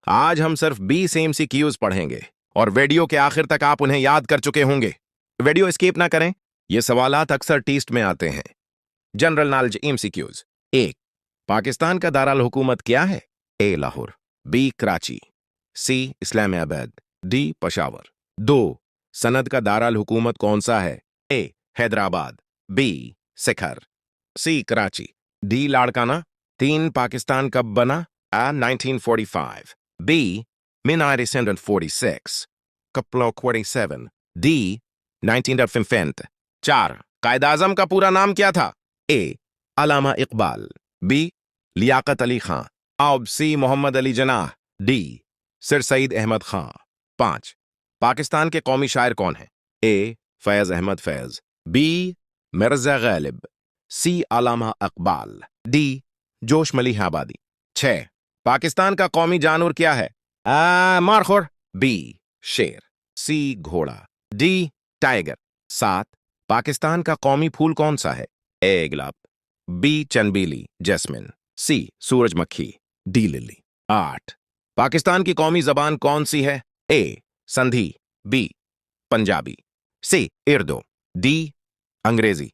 आज हम सिर्फ 20 एमसीक्यूज पढ़ेंगे और वीडियो के आखिर तक आप उन्हें याद कर चुके होंगे। वीडियो स्किप ना करें, ये सवालात अक्सर टेस्ट में आते हैं। General knowledge MCQs. 1. पाकिस्तान का दारुल हुकूमत क्या है? A. Lahore, B. Karachi, C. Islamabad, D. Peshawar. 2. सनद का दारुल हुकूमत कौन सा है? ए. हैदराबाद, बी. सिखर, सी. कराची, डी. लाड़काना। 3. पाकिस्तान कब बना? A. 1945, B. 1946, Kaplo 47, D. 1950। 4. Quaid-e-Azam का पूरा नाम क्या था? A. Allama Iqbal, B. Liaquat Ali खां, और C. मोहम्मद अली जनाह, D. सिर सईद अहमद खां। 5. पाकिस्तान के कौमी शायर कौन हैं? A. Faiz Ahmad Faiz, B. Mirza Ghalib, C. Allama Iqbal, D. जोश मलिह आबादी। 6. पाकिस्तान का कौमी जानवर क्या है? मारखोर, बी. शेर, सी. घोड़ा, डी. टाइगर। 7. पाकिस्तान का कौमी फूल कौन सा है? ए. गुलाब, बी. चंबेली जैस्मिन, सी. सूरजमुखी, डी. लिली। 8. पाकिस्तान की कौमी जबान कौन सी है? A. Sindhi, B. Punjabi, C. Urdu, D. अंग्रेजी।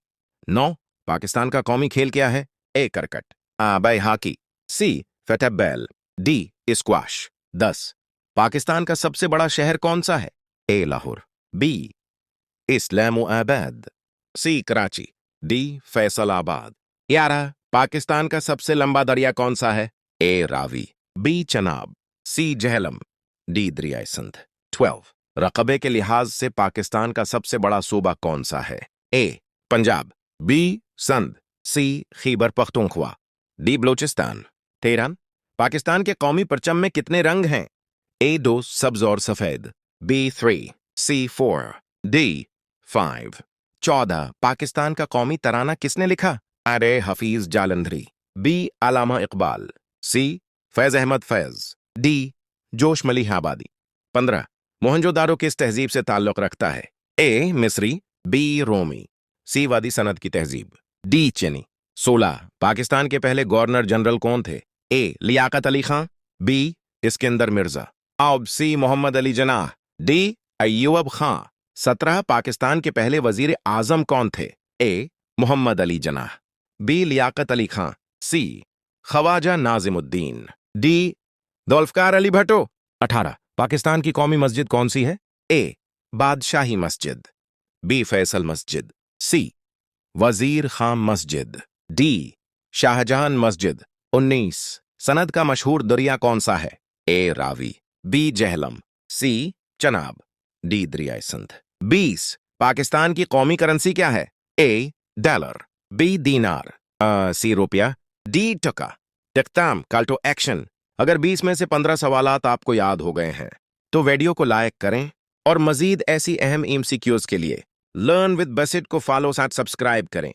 9. पाकिस्तान का कौमी खेल क्या है? A. Cricket, B. Hockey, C. Football, D. Squash. 10. Pakistan का सबसे बड़ा शहर कौन सा है? A. Lahore, B. Islamabad, C. Karachi, D. Faisalabad. 11. Pakistan का सबसे लंबा दरिया कौन सा है? A. Ravi, B. Chenab, C. Jhelum, D. दरियाए सिंध। 12. रकबे के लिहाज से पाकिस्तान का सबसे बड़ा सूबा कौन सा है? ए. पंजाब, बी. सिंध, सी. खैबर पख्तूनख्वा, डी. बलूचिस्तान। 13. पाकिस्तान के कौमी परचम में कितने रंग हैं? ए. 2 सब्ज और सफेद, बी. 3, सी. 4, डी. 5। 14. पाकिस्तान का कौमी तराना किसने लिखा? अरे हफीज जालंधरी, बी. अल्लामा इकबाल, सी. फैज अहमद फैज, डी. जोश मलिह आबादी। 15. मोहनजोदारो किस तहजीब से ताल्लुक रखता है? ए. मिस्री, बी. रोमी, सी. वादी सनद की तहजीब, डी. चीनी। 16. पाकिस्तान के पहले गवर्नर जनरल कौन थे? ए. लियाकत अली खां, बी. इस्कंदर मिर्जा, और सी. मोहम्मद अली जनाह, डी. अय्यूब खां। 17. पाकिस्तान के पहले वजीर आजम कौन थे? ए. मोहम्मद अली जनाह, बी. लियाकत अली खां, सी. ख्वाजा नाजिमुद्दीन, डी. जुल्फकार अली भुट्टो। 18. पाकिस्तान की कौमी मस्जिद कौन सी है? ए. बादशाही मस्जिद, बी. फैसल मस्जिद, सी. वजीर खां मस्जिद, डी. शाहजहां मस्जिद। 19. सनद का मशहूर दरिया कौन सा है? A. Ravi, B. Jhelum, C. Chenab, D. दरियाए सिंध। 20. पाकिस्तान की कौमी करेंसी क्या है? ए. Dollar, B. दीनार, सी. रुपया, डी. टका। टिकताम कॉल टू एक्शन। अगर 20 में से 15 सवालात आपको याद हो गए हैं तो वीडियो को लाइक करें और मजीद ऐसी अहम एमसीक्यूज के लिए लर्न विद बेसिट को फॉलो साथ सब्सक्राइब करें।